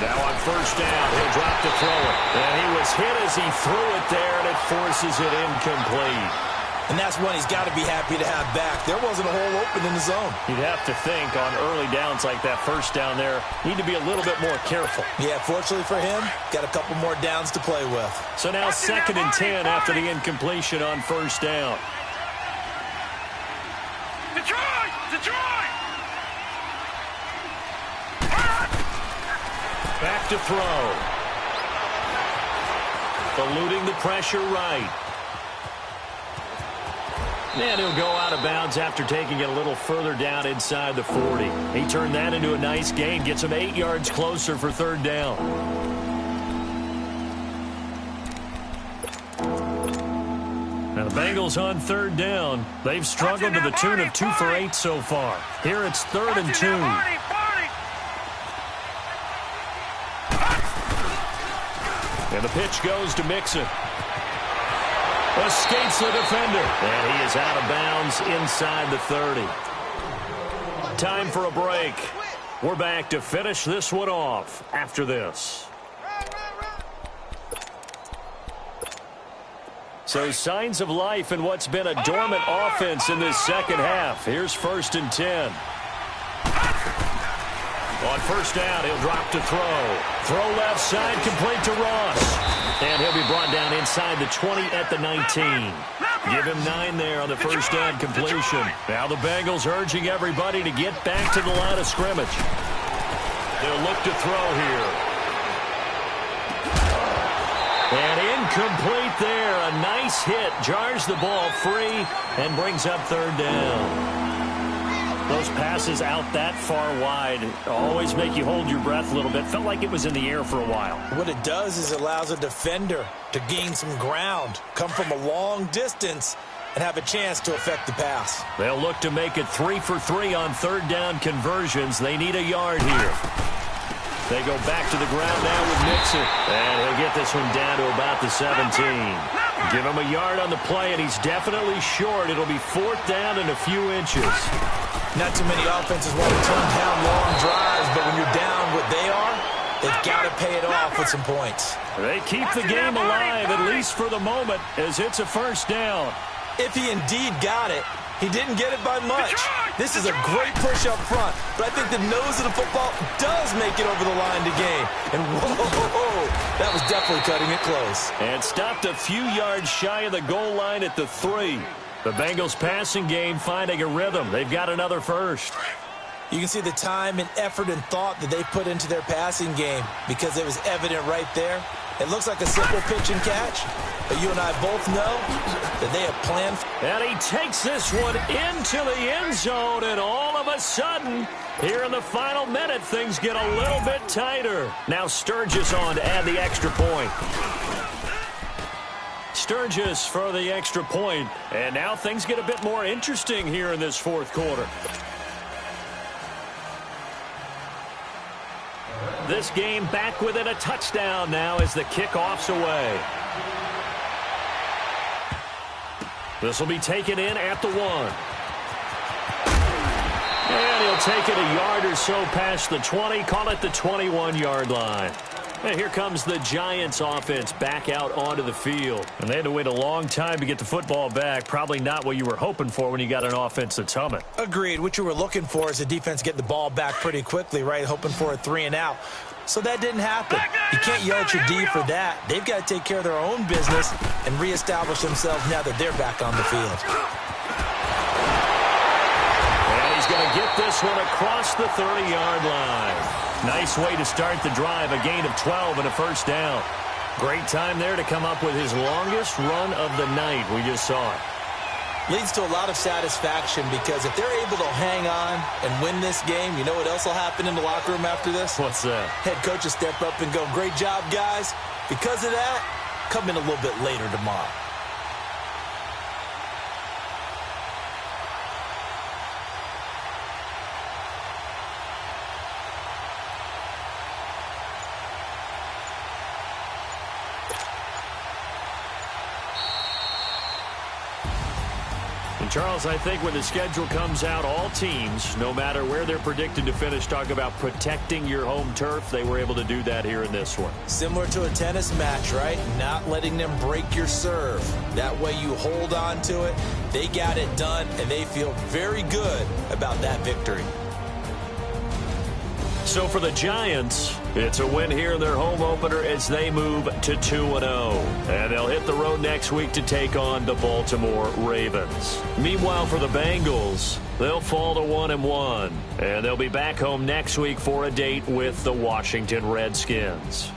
Now on 1st down, he'll drop to throw it. And he was hit as he threw it there, and it forces it incomplete. And that's one he's got to be happy to have back. There wasn't a hole open in the zone. You'd have to think on early downs like that 1st down there, need to be a little bit more careful. Yeah, fortunately for him, got a couple more downs to play with. So now 2nd and 10 after the incompletion on 1st down. Detroit! Detroit! Back to throw. Eluding the pressure right. And he'll go out of bounds after taking it a little further down inside the 40. He turned that into a nice gain. Gets him 8 yards closer for 3rd down. Now the Bengals on 3rd down. They've struggled to the tune of 2 for 8 so far. Here it's 3rd and 2. And the pitch goes to Mixon. Escapes the defender. And he is out of bounds inside the 30. Time for a break. We're back to finish this one off after this. So signs of life in what's been a dormant offense in this 2nd half. Here's 1st and 10. On 1st down, he'll drop to throw. Throw left side, complete to Ross. And he'll be brought down inside the 20 at the 19. Give him 9 there on the 1st down completion. Now the Bengals urging everybody to get back to the line of scrimmage. They'll look to throw here. And incomplete there. A nice hit. Jars the ball free and brings up 3rd down. Those passes out that far wide always make you hold your breath a little bit. Felt like it was in the air for a while. What it does is it allows a defender to gain some ground, come from a long distance, and have a chance to affect the pass. They'll look to make it 3 for 3 on 3rd down conversions. They need a yard here. They go back to the ground now with Mixon. And he'll get this one down to about the 17. Give him a yard on the play, and he's definitely short. It'll be 4th down and a few inches. Not too many offenses want to turn down long drives, but when you're down what they are, they've got to pay it off with some points. They keep the game alive, at least for the moment, as it's a 1st down. If he indeed got it, he didn't get it by much. This is a great push up front, but I think the nose of the football does make it over the line to gain. And whoa, that was definitely cutting it close. And stopped a few yards shy of the goal line at the 3. The Bengals passing game finding a rhythm. They've got another 1st. You can see the time and effort and thought that they put into their passing game because it was evident right there. It looks like a simple pitch and catch, but you and I both know that they have planned. And he takes this one into the end zone, and all of a sudden, here in the final minute, things get a little bit tighter. Now Sturgis on to add the extra point. Sturgis for the extra point, and now things get a bit more interesting here in this fourth quarter. This game back within a touchdown now as the kickoff's away. This will be taken in at the 1. And he'll take it a yard or so past the 20, call it the 21-yard line. And here comes the Giants offense back out onto the field. And they had to wait a long time to get the football back. Probably not what you were hoping for when you got an offense that's humming. Agreed. What you were looking for is the defense get the ball back pretty quickly, right? Hoping for a 3-and-out. So that didn't happen. You can't yell at your D for that. They've got to take care of their own business and reestablish themselves now that they're back on the field. And he's going to get this one across the 30-yard line. Nice way to start the drive, a gain of 12 and a first down. Great time there to come up with his longest run of the night. We just saw it. Leads to a lot of satisfaction because if they're able to hang on and win this game, you know what else will happen in the locker room after this? What's that? Head coach will step up and go, great job, guys. Because of that, come in a little bit later tomorrow. And Charles, I think when the schedule comes out, all teams, no matter where they're predicted to finish, talk about protecting your home turf. They were able to do that here in this one. Similar to a tennis match, right? Not letting them break your serve. That way you hold on to it. They got it done, and they feel very good about that victory. So for the Giants, it's a win here in their home opener as they move to 2-0. And they'll hit the road next week to take on the Baltimore Ravens. Meanwhile, for the Bengals, they'll fall to 1-1. And they'll be back home next week for a date with the Washington Redskins.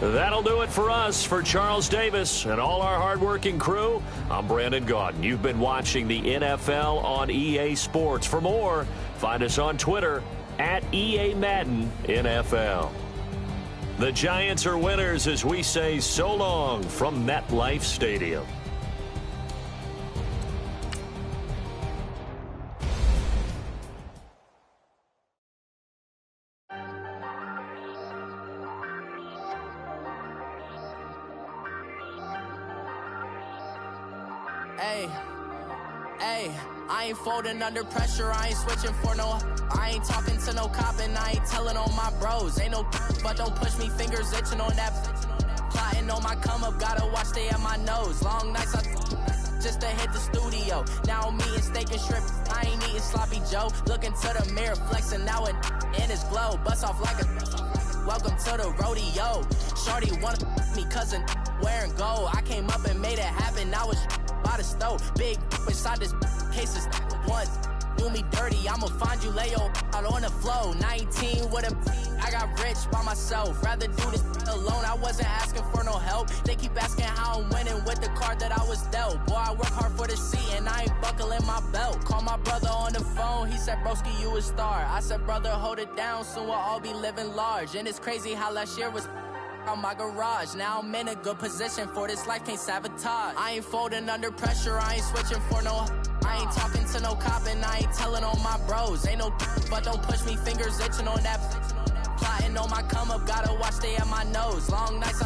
That'll do it for us. For Charles Davis and all our hardworking crew, I'm Brandon Gaudin. You've been watching the NFL on EA Sports. For more, find us on Twitter at EA Madden NFL. The Giants are winners as we say so long from MetLife Stadium. Hey, I ain't folding under pressure, I ain't switching for no. I ain't talking to no cop and I ain't telling on my bros. Ain't no but don't push me, fingers itching on that. Plotting on my come up, gotta watch stay at my nose. Long nights just to hit the studio. Now I'm eating steak and shrimp, I ain't eating sloppy Joe. Looking to the mirror, flexing now and in his glow. Bust off like a welcome to the rodeo. Shorty wanted me cousin wearing gold. I came up and made it happen, I was by the stove. Big inside this cases once do me dirty, I'ma find you lay out on the floor. 19 with a I got rich by myself, rather do this alone. I wasn't asking for no help, they keep asking how I'm winning with the card that I was dealt. Boy, I work hard for the seat and I ain't buckling my belt. Call my brother on the phone, he said broski you a star. I said brother hold it down, soon we'll all be living large. And it's crazy how last year was on my garage. Now I'm in a good position for this life, can't sabotage. I ain't folding under pressure, I ain't switching for no. I ain't talking to no cop and I ain't telling on my bros. Ain't no but don't push me, fingers itching on that. Plotting on my come up, gotta watch stay at my nose. Long nights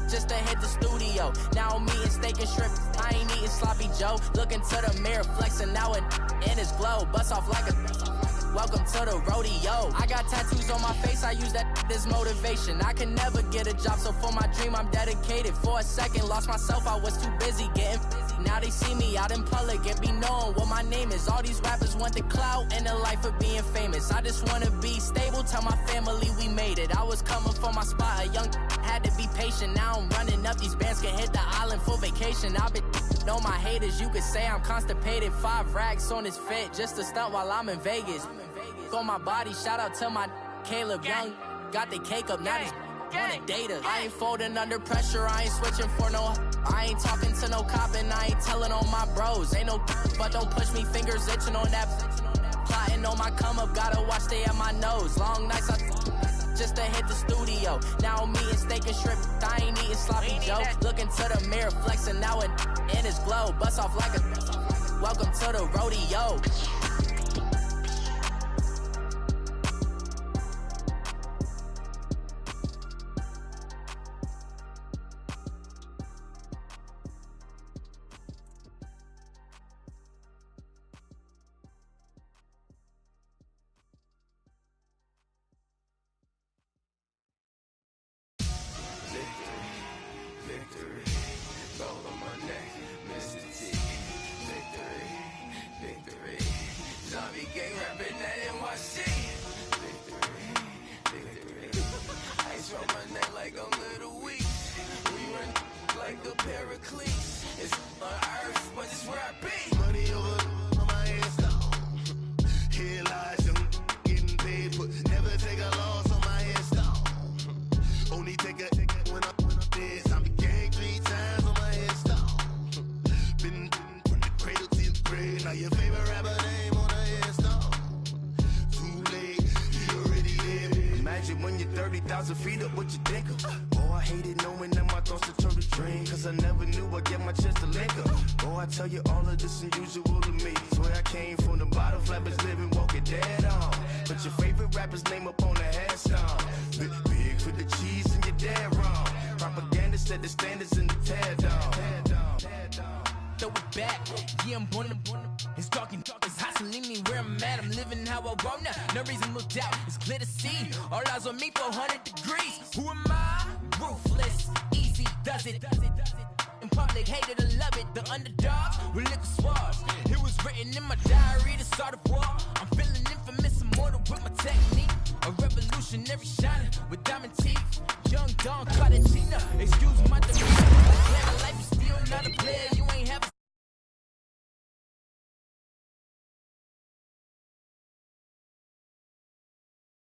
just to hit the studio. Now I'm eating steak and shrimp, I ain't eating sloppy Joe. Looking to the mirror, flexing now and in his glow. Bust off like a welcome to the rodeo. I got tattoos on my face, I use that as motivation. I can never get a job, so for my dream I'm dedicated. For a second, lost myself, I was too busy getting busy. Now they see me out in public and be knowing what my name is. All these rappers want the clout and the life of being famous. I just wanna be stable, tell my family we made it. I was coming for my spot, a young had to be patient. Now I'm running up, these bands can hit the island for vacation. I've been on my haters, you could say I'm constipated. 5 racks on his fit, just to stunt while I'm in Vegas. On my body, shout out to my Caleb Young. Got the cake up, now these on data. I ain't folding under pressure, I ain't switching for no. I ain't talking to no cop and I ain't telling on my bros. Ain't no but don't push me, fingers itching on that. Plotting on my come up, gotta watch stay at my nose. Long nights I just to hit the studio. Now I'm eating steak and shrimp, I ain't eating sloppy Joe. Looking to the mirror, flexing now it in his glow. Bust off like a welcome to the rodeo. Revolutionary shining with diamond teeth. Young Don Cartagena, excuse my